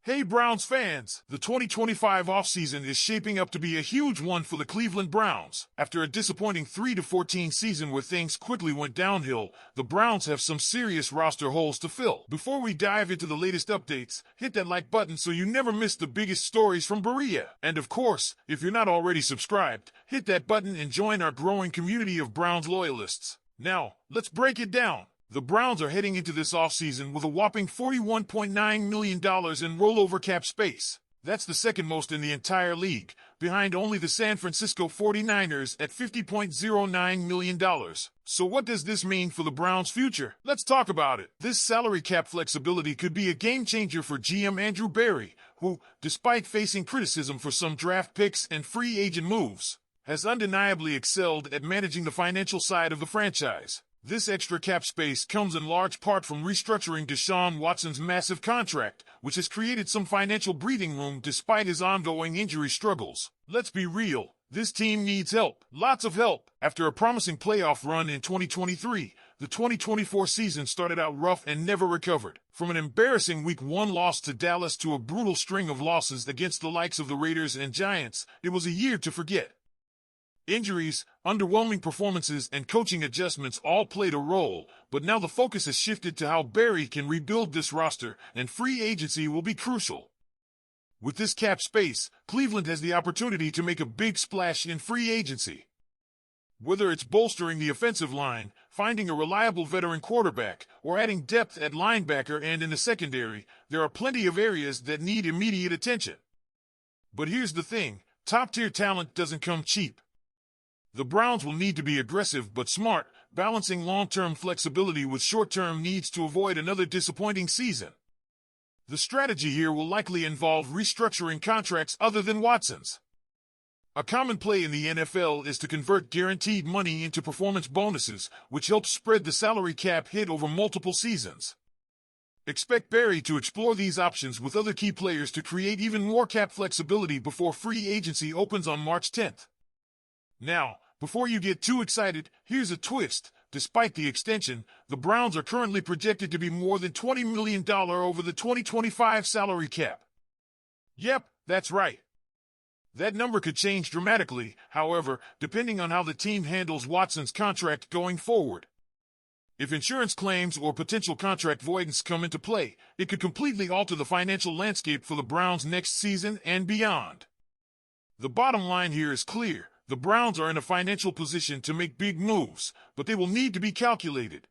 Hey Browns fans, the 2025 offseason is shaping up to be a huge one for the Cleveland Browns. After a disappointing 3-14 season where things quickly went downhill, the Browns have some serious roster holes to fill. Before we dive into the latest updates, hit that like button so you never miss the biggest stories from Berea. And of course, if you're not already subscribed, hit that button and join our growing community of Browns loyalists. Now, let's break it down. The Browns are heading into this offseason with a whopping $41.9 million in rollover cap space. That's the second most in the entire league, behind only the San Francisco 49ers at $50.09 million. So what does this mean for the Browns' future? Let's talk about it. This salary cap flexibility could be a game changer for GM Andrew Berry, who, despite facing criticism for some draft picks and free agent moves, has undeniably excelled at managing the financial side of the franchise. This extra cap space comes in large part from restructuring Deshaun Watson's massive contract, which has created some financial breathing room despite his ongoing injury struggles. Let's be real, this team needs help, lots of help. After a promising playoff run in 2023, the 2024 season started out rough and never recovered. From an embarrassing Week 1 loss to Dallas to a brutal string of losses against the likes of the Raiders and Giants, it was a year to forget. Injuries, underwhelming performances, and coaching adjustments all played a role, but now the focus has shifted to how Berry can rebuild this roster, and free agency will be crucial. With this cap space, Cleveland has the opportunity to make a big splash in free agency. Whether it's bolstering the offensive line, finding a reliable veteran quarterback, or adding depth at linebacker and in the secondary, there are plenty of areas that need immediate attention. But here's the thing, top-tier talent doesn't come cheap. The Browns will need to be aggressive but smart, balancing long-term flexibility with short-term needs to avoid another disappointing season. The strategy here will likely involve restructuring contracts other than Watson's. A common play in the NFL is to convert guaranteed money into performance bonuses, which helps spread the salary cap hit over multiple seasons. Expect Berry to explore these options with other key players to create even more cap flexibility before free agency opens on March 10th. Now, before you get too excited, here's a twist. Despite the extension, the Browns are currently projected to be more than $20 million over the 2025 salary cap. Yep, that's right. That number could change dramatically, however, depending on how the team handles Watson's contract going forward. If insurance claims or potential contract voidance come into play, it could completely alter the financial landscape for the Browns next season and beyond. The bottom line here is clear. The Browns are in a financial position to make big moves, but they will need to be calculated.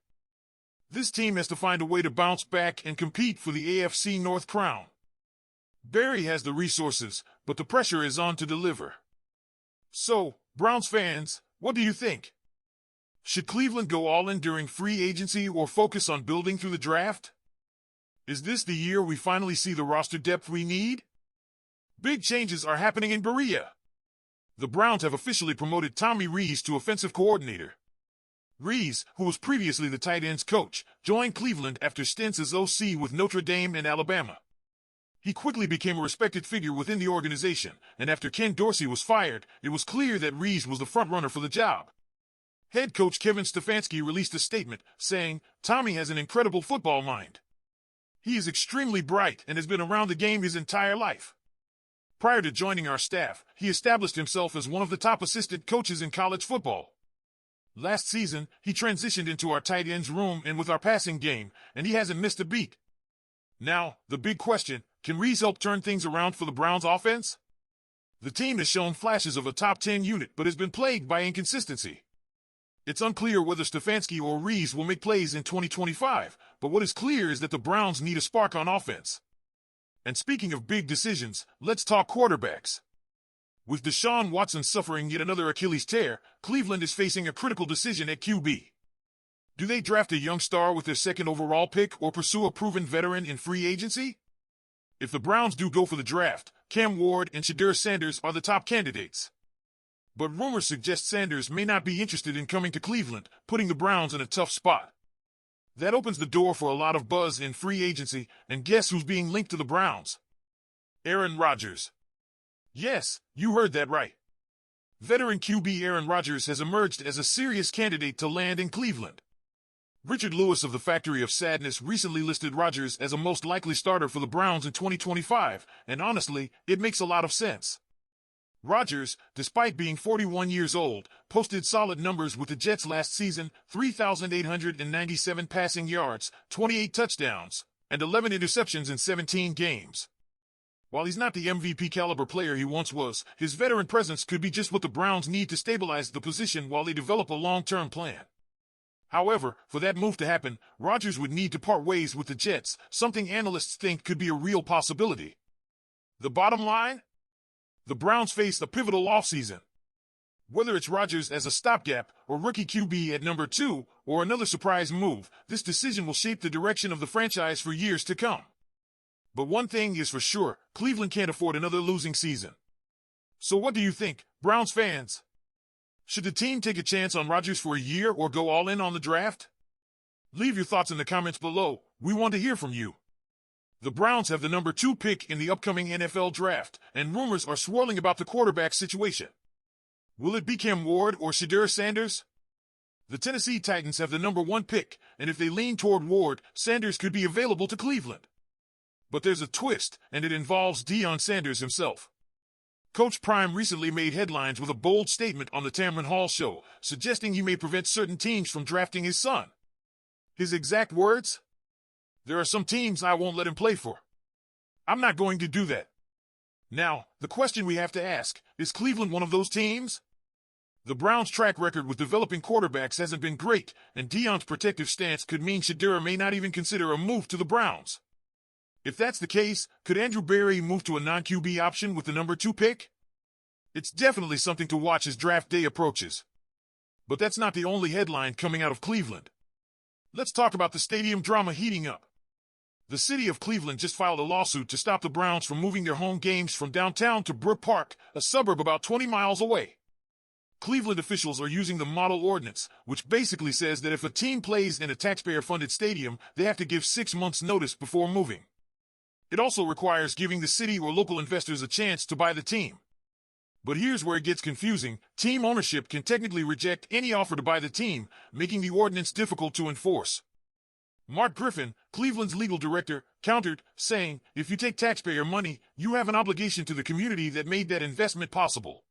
This team has to find a way to bounce back and compete for the AFC North crown. Berry has the resources, but the pressure is on to deliver. So, Browns fans, what do you think? Should Cleveland go all in during free agency or focus on building through the draft? Is this the year we finally see the roster depth we need? Big changes are happening in Berea. The Browns have officially promoted Tommy Rees to offensive coordinator. Rees, who was previously the tight ends coach, joined Cleveland after stints as OC with Notre Dame and Alabama. He quickly became a respected figure within the organization, and after Ken Dorsey was fired, it was clear that Rees was the front-runner for the job. Head coach Kevin Stefanski released a statement, saying, "Tommy has an incredible football mind. He is extremely bright and has been around the game his entire life. Prior to joining our staff, he established himself as one of the top assistant coaches in college football. Last season, he transitioned into our tight ends room and with our passing game, and he hasn't missed a beat." Now, the big question, can Rees help turn things around for the Browns offense? The team has shown flashes of a top 10 unit but has been plagued by inconsistency. It's unclear whether Stefanski or Rees will make plays in 2025, but what is clear is that the Browns need a spark on offense. And speaking of big decisions, let's talk quarterbacks. With Deshaun Watson suffering yet another Achilles tear, Cleveland is facing a critical decision at QB. Do they draft a young star with their second overall pick or pursue a proven veteran in free agency? If the Browns do go for the draft, Cam Ward and Shedeur Sanders are the top candidates. But rumors suggest Sanders may not be interested in coming to Cleveland, putting the Browns in a tough spot. That opens the door for a lot of buzz in free agency, and guess who's being linked to the Browns? Aaron Rodgers. Yes, you heard that right. Veteran QB Aaron Rodgers has emerged as a serious candidate to land in Cleveland. Richard Lewis of the Factory of Sadness recently listed Rodgers as a most likely starter for the Browns in 2025, and honestly, it makes a lot of sense. Rodgers, despite being 41 years old, posted solid numbers with the Jets last season: 3,897 passing yards, 28 touchdowns, and 11 interceptions in 17 games. While he's not the MVP caliber player he once was, his veteran presence could be just what the Browns need to stabilize the position while they develop a long-term plan. However, for that move to happen, Rodgers would need to part ways with the Jets, something analysts think could be a real possibility. The bottom line? The Browns face a pivotal offseason. Whether it's Rodgers as a stopgap, or rookie QB at number 2, or another surprise move, this decision will shape the direction of the franchise for years to come. But one thing is for sure, Cleveland can't afford another losing season. So what do you think, Browns fans? Should the team take a chance on Rodgers for a year or go all in on the draft? Leave your thoughts in the comments below. We want to hear from you. The Browns have the number 2 pick in the upcoming NFL draft, and rumors are swirling about the quarterback situation. Will it be Cam Ward or Shedeur Sanders? The Tennessee Titans have the number 1 pick, and if they lean toward Ward, Sanders could be available to Cleveland. But there's a twist, and it involves Deion Sanders himself. Coach Prime recently made headlines with a bold statement on the Tamron Hall show, suggesting he may prevent certain teams from drafting his son. His exact words? "There are some teams I won't let him play for. I'm not going to do that." Now, the question we have to ask, is Cleveland one of those teams? The Browns' track record with developing quarterbacks hasn't been great, and Deion's protective stance could mean Shedeur may not even consider a move to the Browns. If that's the case, could Andrew Berry move to a non-QB option with the number 2 pick? It's definitely something to watch as draft day approaches. But that's not the only headline coming out of Cleveland. Let's talk about the stadium drama heating up. The city of Cleveland just filed a lawsuit to stop the Browns from moving their home games from downtown to Brook Park, a suburb about 20 miles away. Cleveland officials are using the model ordinance, which basically says that if a team plays in a taxpayer-funded stadium, they have to give 6 months' notice before moving. It also requires giving the city or local investors a chance to buy the team. But here's where it gets confusing. Team ownership can technically reject any offer to buy the team, making the ordinance difficult to enforce. Mark Griffin, Cleveland's legal director, countered, saying, "If you take taxpayer money, you have an obligation to the community that made that investment possible."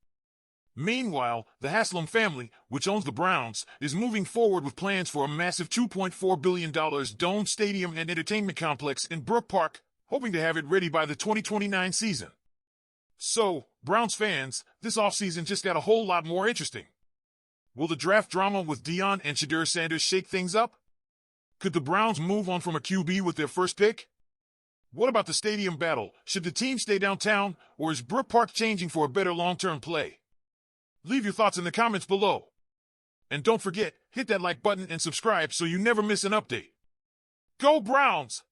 Meanwhile, the Haslam family, which owns the Browns, is moving forward with plans for a massive $2.4 billion domed stadium and entertainment complex in Brook Park, hoping to have it ready by the 2029 season. So, Browns fans, this offseason just got a whole lot more interesting. Will the draft drama with Deion and Shedeur Sanders shake things up? Could the Browns move on from a QB with their first pick? What about the stadium battle? Should the team stay downtown, or is Brook Park changing for a better long-term play? Leave your thoughts in the comments below. And don't forget, hit that like button and subscribe so you never miss an update. Go Browns!